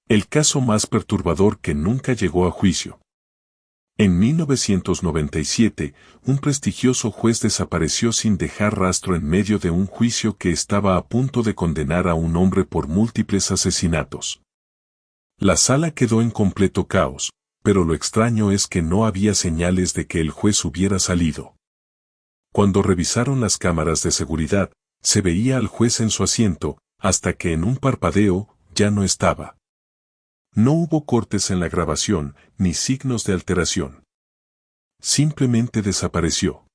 El caso más perturbador que nunca llegó a juicio. En 1997, un prestigioso juez desapareció sin dejar rastro en medio de un juicio que estaba a punto de condenar a un hombre por múltiples asesinatos. La sala quedó en completo caos, pero lo extraño es que no había señales de que el juez hubiera salido. Cuando revisaron las cámaras de seguridad, se veía al juez en su asiento, hasta que en un parpadeo, ya no estaba. No hubo cortes en la grabación, ni signos de alteración. Simplemente desapareció.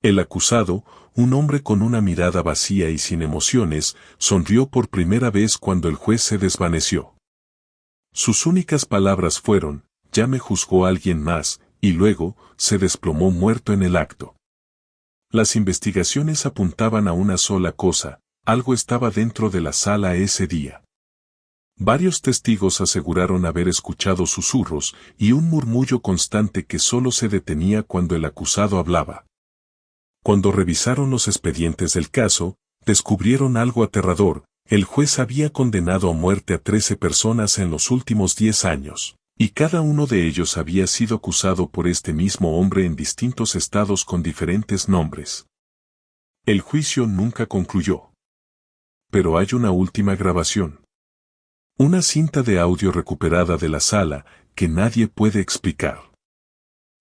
El acusado, un hombre con una mirada vacía y sin emociones, sonrió por primera vez cuando el juez se desvaneció. Sus únicas palabras fueron, «Ya me juzgó alguien más», y luego, se desplomó muerto en el acto. Las investigaciones apuntaban a una sola cosa, algo estaba dentro de la sala ese día. Varios testigos aseguraron haber escuchado susurros y un murmullo constante que solo se detenía cuando el acusado hablaba. Cuando revisaron los expedientes del caso, descubrieron algo aterrador: el juez había condenado a muerte a 13 personas en los últimos 10 años, y cada uno de ellos había sido acusado por este mismo hombre en distintos estados con diferentes nombres. El juicio nunca concluyó. Pero hay una última grabación. Una cinta de audio recuperada de la sala, que nadie puede explicar.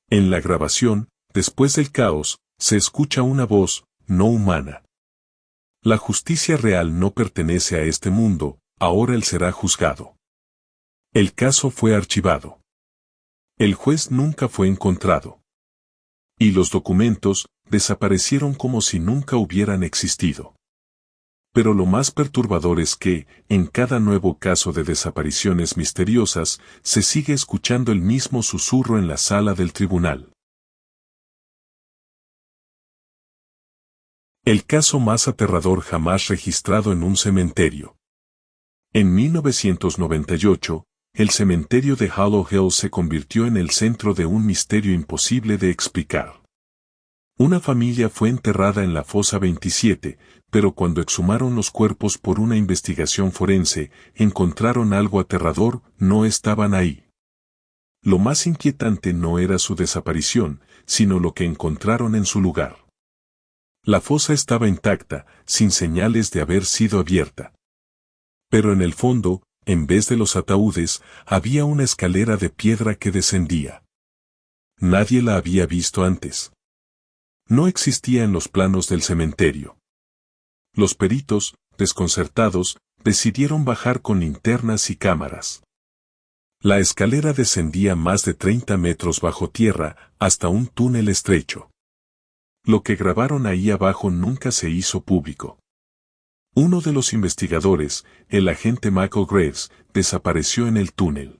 En la grabación, después del caos, se escucha una voz, no humana. La justicia real no pertenece a este mundo, ahora él será juzgado. El caso fue archivado. El juez nunca fue encontrado. Y los documentos desaparecieron como si nunca hubieran existido. Pero lo más perturbador es que, en cada nuevo caso de desapariciones misteriosas, se sigue escuchando el mismo susurro en la sala del tribunal. El caso más aterrador jamás registrado en un cementerio. En 1998, el cementerio de Hollow Hill se convirtió en el centro de un misterio imposible de explicar. Una familia fue enterrada en la fosa 27, pero cuando exhumaron los cuerpos por una investigación forense, encontraron algo aterrador: no estaban ahí. Lo más inquietante no era su desaparición, sino lo que encontraron en su lugar. La fosa estaba intacta, sin señales de haber sido abierta. Pero en el fondo, en vez de los ataúdes, había una escalera de piedra que descendía. Nadie la había visto antes. No existía en los planos del cementerio. Los peritos, desconcertados, decidieron bajar con linternas y cámaras. La escalera descendía más de 30 metros bajo tierra, hasta un túnel estrecho. Lo que grabaron ahí abajo nunca se hizo público. Uno de los investigadores, el agente Michael Graves, desapareció en el túnel.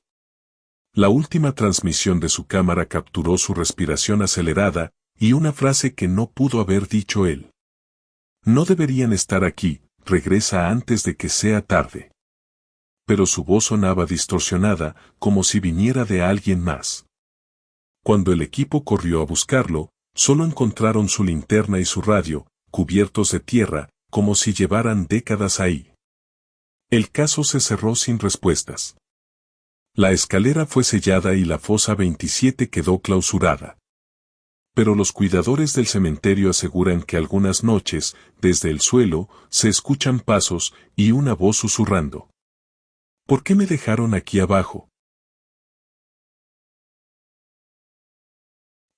La última transmisión de su cámara capturó su respiración acelerada y una frase que no pudo haber dicho él. «No deberían estar aquí, regresa antes de que sea tarde». Pero su voz sonaba distorsionada, como si viniera de alguien más. Cuando el equipo corrió a buscarlo, solo encontraron su linterna y su radio, cubiertos de tierra, como si llevaran décadas ahí. El caso se cerró sin respuestas. La escalera fue sellada y la fosa 27 quedó clausurada. Pero los cuidadores del cementerio aseguran que algunas noches, desde el suelo, se escuchan pasos y una voz susurrando. ¿Por qué me dejaron aquí abajo?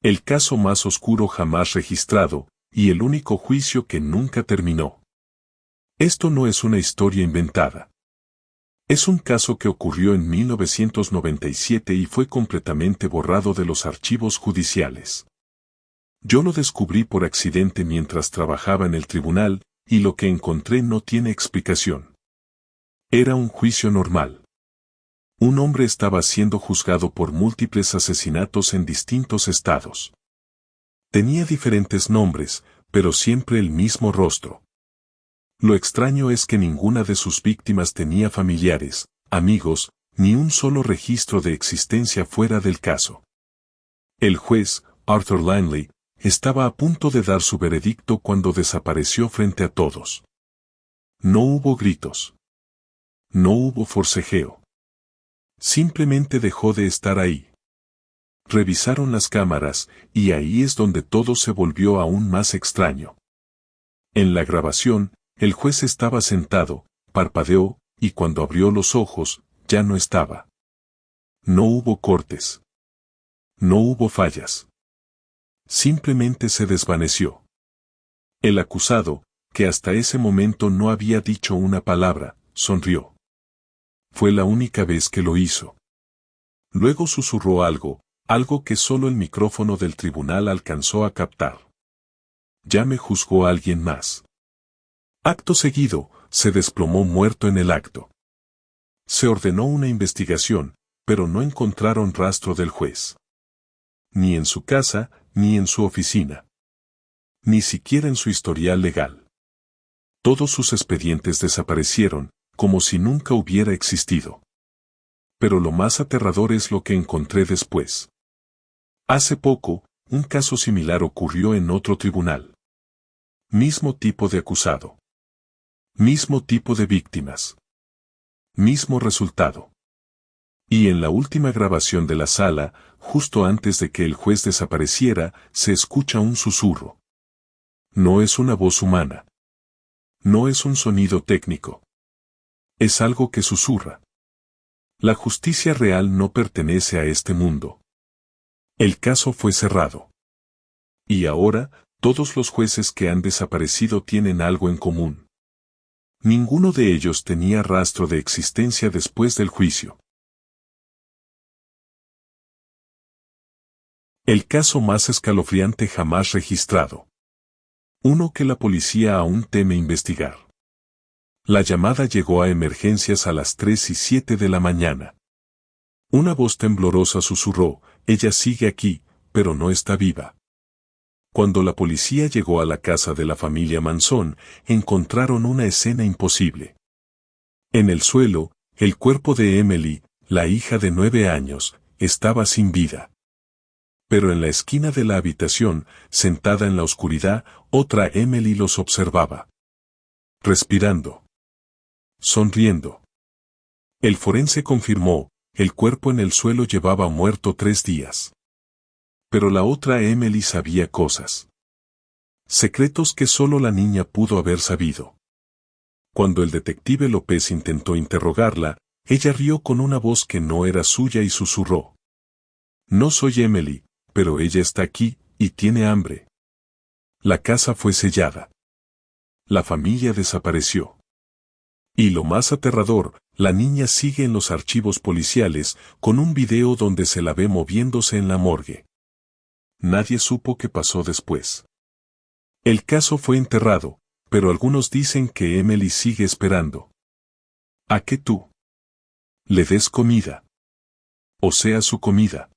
El caso más oscuro jamás registrado, y el único juicio que nunca terminó. Esto no es una historia inventada. Es un caso que ocurrió en 1997 y fue completamente borrado de los archivos judiciales. Yo lo descubrí por accidente mientras trabajaba en el tribunal, y lo que encontré no tiene explicación. Era un juicio normal. Un hombre estaba siendo juzgado por múltiples asesinatos en distintos estados. Tenía diferentes nombres, pero siempre el mismo rostro. Lo extraño es que ninguna de sus víctimas tenía familiares, amigos, ni un solo registro de existencia fuera del caso. El juez, Arthur Langley, estaba a punto de dar su veredicto cuando desapareció frente a todos. No hubo gritos. No hubo forcejeo. Simplemente dejó de estar ahí. Revisaron las cámaras, y ahí es donde todo se volvió aún más extraño. En la grabación, el juez estaba sentado, parpadeó, y cuando abrió los ojos, ya no estaba. No hubo cortes. No hubo fallas. Simplemente se desvaneció. El acusado, que hasta ese momento no había dicho una palabra, sonrió. Fue la única vez que lo hizo. Luego susurró algo que solo el micrófono del tribunal alcanzó a captar. Ya me juzgó alguien más. Acto seguido, se desplomó muerto en el acto. Se ordenó una investigación, pero no encontraron rastro del juez. Ni en su casa, ni en su oficina. Ni siquiera en su historial legal. Todos sus expedientes desaparecieron, como si nunca hubiera existido. Pero lo más aterrador es lo que encontré después. Hace poco, un caso similar ocurrió en otro tribunal. Mismo tipo de acusado. Mismo tipo de víctimas. Mismo resultado. Y en la última grabación de la sala, justo antes de que el juez desapareciera, se escucha un susurro. No es una voz humana. No es un sonido técnico. Es algo que susurra. La justicia real no pertenece a este mundo. El caso fue cerrado. Y ahora, todos los jueces que han desaparecido tienen algo en común. Ninguno de ellos tenía rastro de existencia después del juicio. El caso más escalofriante jamás registrado. Uno que la policía aún teme investigar. La llamada llegó a emergencias a las 3:07 de la mañana. Una voz temblorosa susurró, ella sigue aquí, pero no está viva. Cuando la policía llegó a la casa de la familia Manson, encontraron una escena imposible. En el suelo, el cuerpo de Emily, la hija de 9 años, estaba sin vida. Pero en la esquina de la habitación, sentada en la oscuridad, otra Emily los observaba. Respirando. Sonriendo. El forense confirmó, el cuerpo en el suelo llevaba muerto 3 días. Pero la otra Emily sabía cosas. Secretos que solo la niña pudo haber sabido. Cuando el detective López intentó interrogarla, ella rió con una voz que no era suya y susurró. No soy Emily, pero ella está aquí, y tiene hambre. La casa fue sellada. La familia desapareció. Y lo más aterrador, la niña sigue en los archivos policiales, con un video donde se la ve moviéndose en la morgue. Nadie supo qué pasó después. El caso fue enterrado, pero algunos dicen que Emily sigue esperando. ¿A que tú le des comida? O sea, su comida.